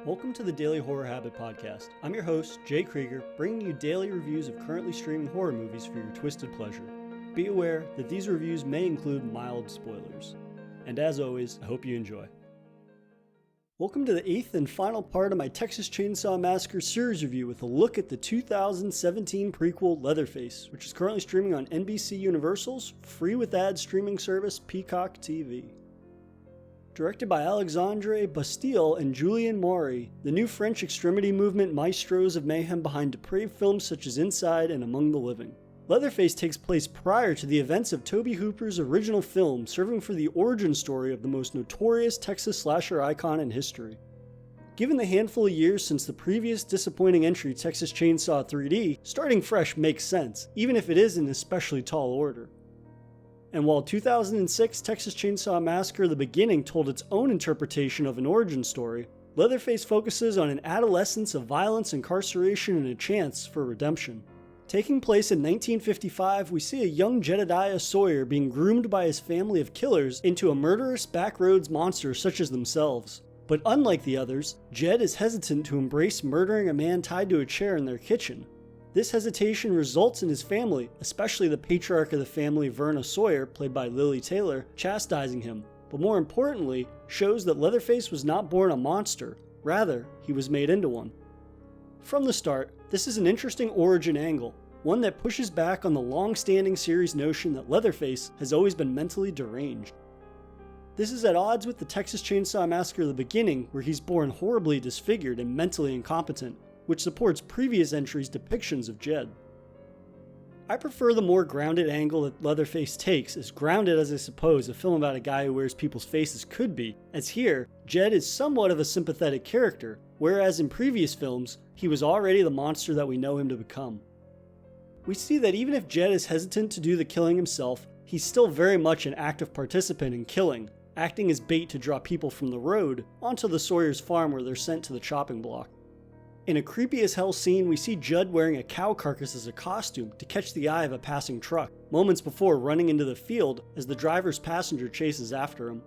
Welcome to the Daily Horror Habit Podcast. I'm your host, Jay Krieger, bringing you daily reviews of currently streaming horror movies for your twisted pleasure. Be aware that these reviews may include mild spoilers. And as always, I hope you enjoy. Welcome to the 8th and final part of my Texas Chainsaw Massacre series review with a look at the 2017 prequel Leatherface, which is currently streaming on NBC Universal's free with ads streaming service Peacock TV. Directed by Alexandre Bastille and Julien Maury, the new French extremity movement maestros of mayhem behind depraved films such as Inside and Among the Living. Leatherface takes place prior to the events of Tobe Hooper's original film, serving for the origin story of the most notorious Texas slasher icon in history. Given the handful of years since the previous disappointing entry Texas Chainsaw 3D, starting fresh makes sense, even if it is in especially tall order. And while 2006 Texas Chainsaw Massacre: The Beginning told its own interpretation of an origin story, Leatherface focuses on an adolescence of violence, incarceration, and a chance for redemption. Taking place in 1955, we see a young Jedediah Sawyer being groomed by his family of killers into a murderous backroads monster such as themselves. But unlike the others, Jed is hesitant to embrace murdering a man tied to a chair in their kitchen. This hesitation results in his family, especially the patriarch of the family, Verna Sawyer, played by Lily Taylor, chastising him, but more importantly, shows that Leatherface was not born a monster, rather, he was made into one. From the start, this is an interesting origin angle, one that pushes back on the long-standing series notion that Leatherface has always been mentally deranged. This is at odds with the Texas Chainsaw Massacre: The Beginning, where he's born horribly disfigured and mentally incompetent, which supports previous entries' depictions of Jed. I prefer the more grounded angle that Leatherface takes, as grounded as I suppose a film about a guy who wears people's faces could be, as here, Jed is somewhat of a sympathetic character, whereas in previous films, he was already the monster that we know him to become. We see that even if Jed is hesitant to do the killing himself, he's still very much an active participant in killing, acting as bait to draw people from the road onto the Sawyer's farm where they're sent to the chopping block. In a creepy as hell scene, we see Judd wearing a cow carcass as a costume to catch the eye of a passing truck, moments before running into the field as the driver's passenger chases after him.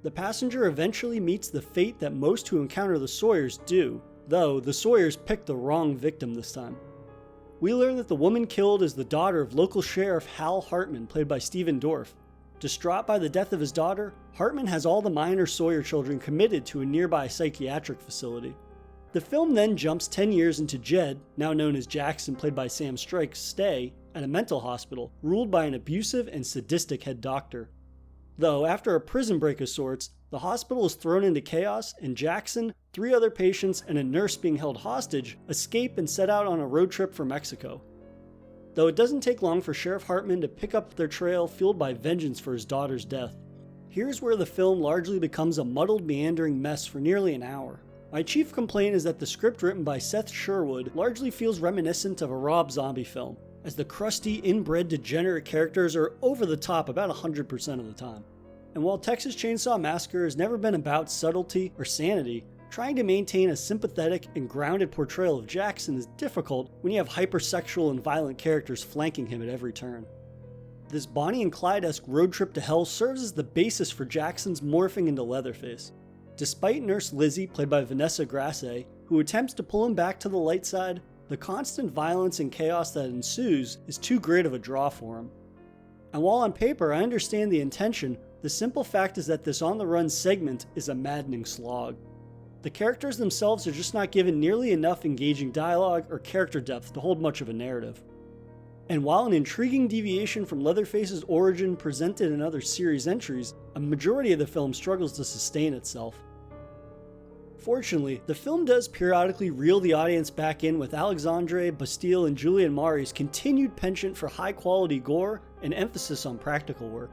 The passenger eventually meets the fate that most who encounter the Sawyers do, though the Sawyers picked the wrong victim this time. We learn that the woman killed is the daughter of local sheriff Hal Hartman, played by Stephen Dorff. Distraught by the death of his daughter, Hartman has all the minor Sawyer children committed to a nearby psychiatric facility. The film then jumps 10 years into Jed, now known as Jackson, played by Sam Strike's stay at a mental hospital, ruled by an abusive and sadistic head doctor. Though, after a prison break of sorts, the hospital is thrown into chaos, and Jackson, 3 other patients, and a nurse being held hostage escape and set out on a road trip for Mexico. Though it doesn't take long for Sheriff Hartman to pick up their trail fueled by vengeance for his daughter's death. Here's where the film largely becomes a muddled, meandering mess for nearly an hour. My chief complaint is that the script written by Seth Sherwood largely feels reminiscent of a Rob Zombie film, as the crusty, inbred, degenerate characters are over the top about 100% of the time. And while Texas Chainsaw Massacre has never been about subtlety or sanity, trying to maintain a sympathetic and grounded portrayal of Jackson is difficult when you have hypersexual and violent characters flanking him at every turn. This Bonnie and Clyde-esque road trip to hell serves as the basis for Jackson's morphing into Leatherface. Despite Nurse Lizzie, played by Vanessa Grasset, who attempts to pull him back to the light side, the constant violence and chaos that ensues is too great of a draw for him. And while on paper I understand the intention, the simple fact is that this on-the-run segment is a maddening slog. The characters themselves are just not given nearly enough engaging dialogue or character depth to hold much of a narrative. And while an intriguing deviation from Leatherface's origin presented in other series entries, a majority of the film struggles to sustain itself. Fortunately, the film does periodically reel the audience back in with Alexandre Bastille and Julien Maury's continued penchant for high-quality gore and emphasis on practical work.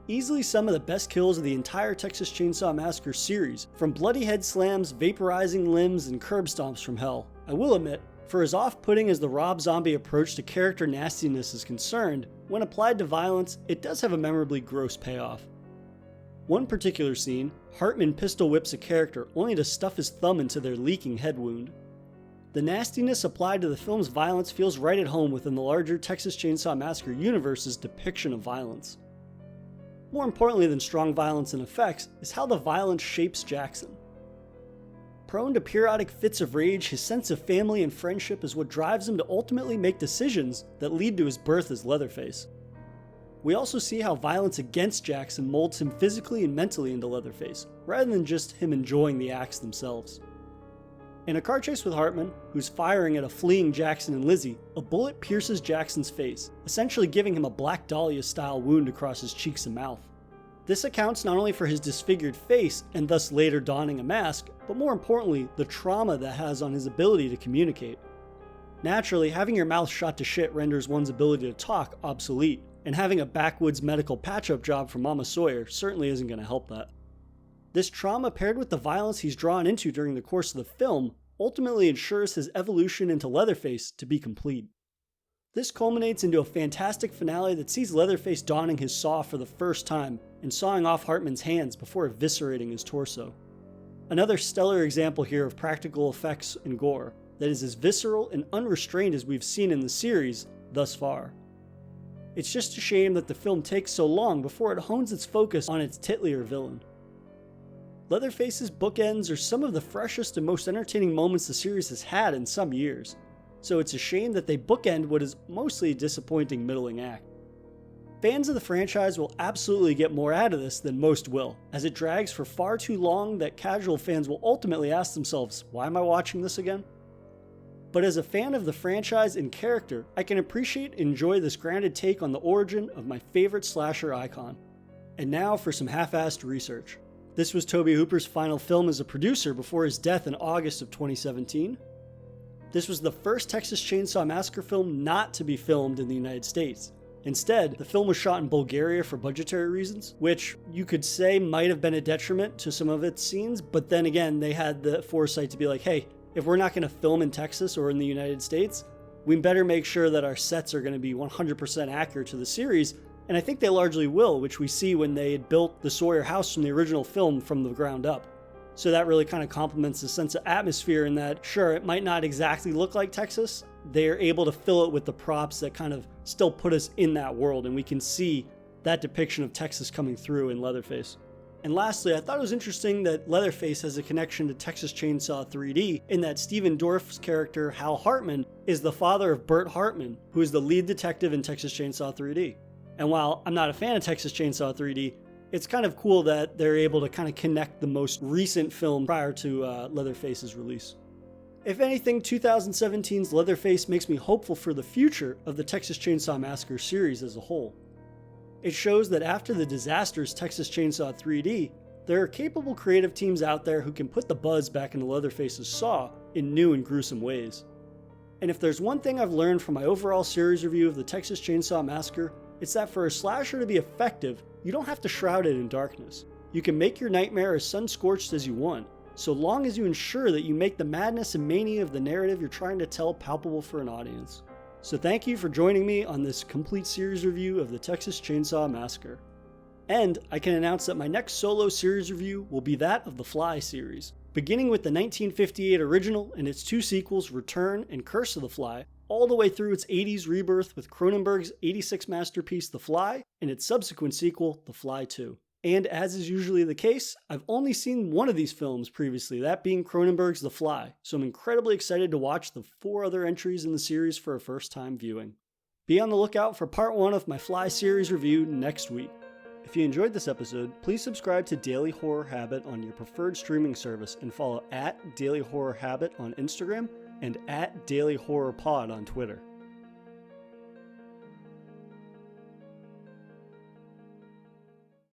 Easily some of the best kills of the entire Texas Chainsaw Massacre series, from bloody head slams, vaporizing limbs, and curb stomps from hell. I will admit, for as off-putting as the Rob Zombie approach to character nastiness is concerned, when applied to violence, it does have a memorably gross payoff. One particular scene, Hartman pistol whips a character only to stuff his thumb into their leaking head wound. The nastiness applied to the film's violence feels right at home within the larger Texas Chainsaw Massacre universe's depiction of violence. More importantly than strong violence and effects is how the violence shapes Jackson. Prone to periodic fits of rage, his sense of family and friendship is what drives him to ultimately make decisions that lead to his birth as Leatherface. We also see how violence against Jackson molds him physically and mentally into Leatherface, rather than just him enjoying the acts themselves. In a car chase with Hartman, who's firing at a fleeing Jackson and Lizzie, a bullet pierces Jackson's face, essentially giving him a Black Dahlia-style wound across his cheeks and mouth. This accounts not only for his disfigured face and thus later donning a mask, but more importantly, the trauma that has on his ability to communicate. Naturally, having your mouth shot to shit renders one's ability to talk obsolete, and having a backwoods medical patch-up job for Mama Sawyer certainly isn't going to help that. This trauma, paired with the violence he's drawn into during the course of the film, ultimately ensures his evolution into Leatherface to be complete. This culminates into a fantastic finale that sees Leatherface donning his saw for the first time and sawing off Hartman's hands before eviscerating his torso. Another stellar example here of practical effects and gore that is as visceral and unrestrained as we've seen in the series thus far. It's just a shame that the film takes so long before it hones its focus on its titlier villain. Leatherface's bookends are some of the freshest and most entertaining moments the series has had in some years, so it's a shame that they bookend what is mostly a disappointing middling act. Fans of the franchise will absolutely get more out of this than most will, as it drags for far too long that casual fans will ultimately ask themselves, why am I watching this again? But as a fan of the franchise and character, I can appreciate and enjoy this grounded take on the origin of my favorite slasher icon. And now for some half-assed research. This was Tobe Hooper's final film as a producer before his death in August of 2017. This was the first Texas Chainsaw Massacre film not to be filmed in the United States. Instead, the film was shot in Bulgaria for budgetary reasons, which you could say might have been a detriment to some of its scenes, but then again, they had the foresight to be like, hey, if we're not going to film in Texas or in the United States, we better make sure that our sets are going to be 100% accurate to the series. And I think they largely will, which we see when they had built the Sawyer house from the original film from the ground up. So that really kind of complements the sense of atmosphere in that, sure, it might not exactly look like Texas. They're able to fill it with the props that kind of still put us in that world, and we can see that depiction of Texas coming through in Leatherface. And lastly, I thought it was interesting that Leatherface has a connection to Texas Chainsaw 3D in that Stephen Dorff's character, Hal Hartman, is the father of Bert Hartman, who is the lead detective in Texas Chainsaw 3D. And while I'm not a fan of Texas Chainsaw 3D, it's kind of cool that they're able to kind of connect the most recent film prior to Leatherface's release. If anything, 2017's Leatherface makes me hopeful for the future of the Texas Chainsaw Massacre series as a whole. It shows that after the disastrous Texas Chainsaw 3D, there are capable creative teams out there who can put the buzz back into Leatherface's Saw in new and gruesome ways. And if there's one thing I've learned from my overall series review of the Texas Chainsaw Massacre, it's that for a slasher to be effective, you don't have to shroud it in darkness. You can make your nightmare as sun-scorched as you want, so long as you ensure that you make the madness and mania of the narrative you're trying to tell palpable for an audience. So thank you for joining me on this complete series review of the Texas Chainsaw Massacre. And I can announce that my next solo series review will be that of the Fly series, beginning with the 1958 original and its two sequels, Return and Curse of the Fly, all the way through its 80s rebirth with Cronenberg's 86 masterpiece The Fly and its subsequent sequel, The Fly 2. And as is usually the case, I've only seen one of these films previously, that being Cronenberg's The Fly, so I'm incredibly excited to watch the 4 other entries in the series for a first-time viewing. Be on the lookout for part 1 of my Fly series review next week. If you enjoyed this episode, please subscribe to Daily Horror Habit on your preferred streaming service and follow @Daily Horror Habit on Instagram and @Daily Horror Pod on Twitter.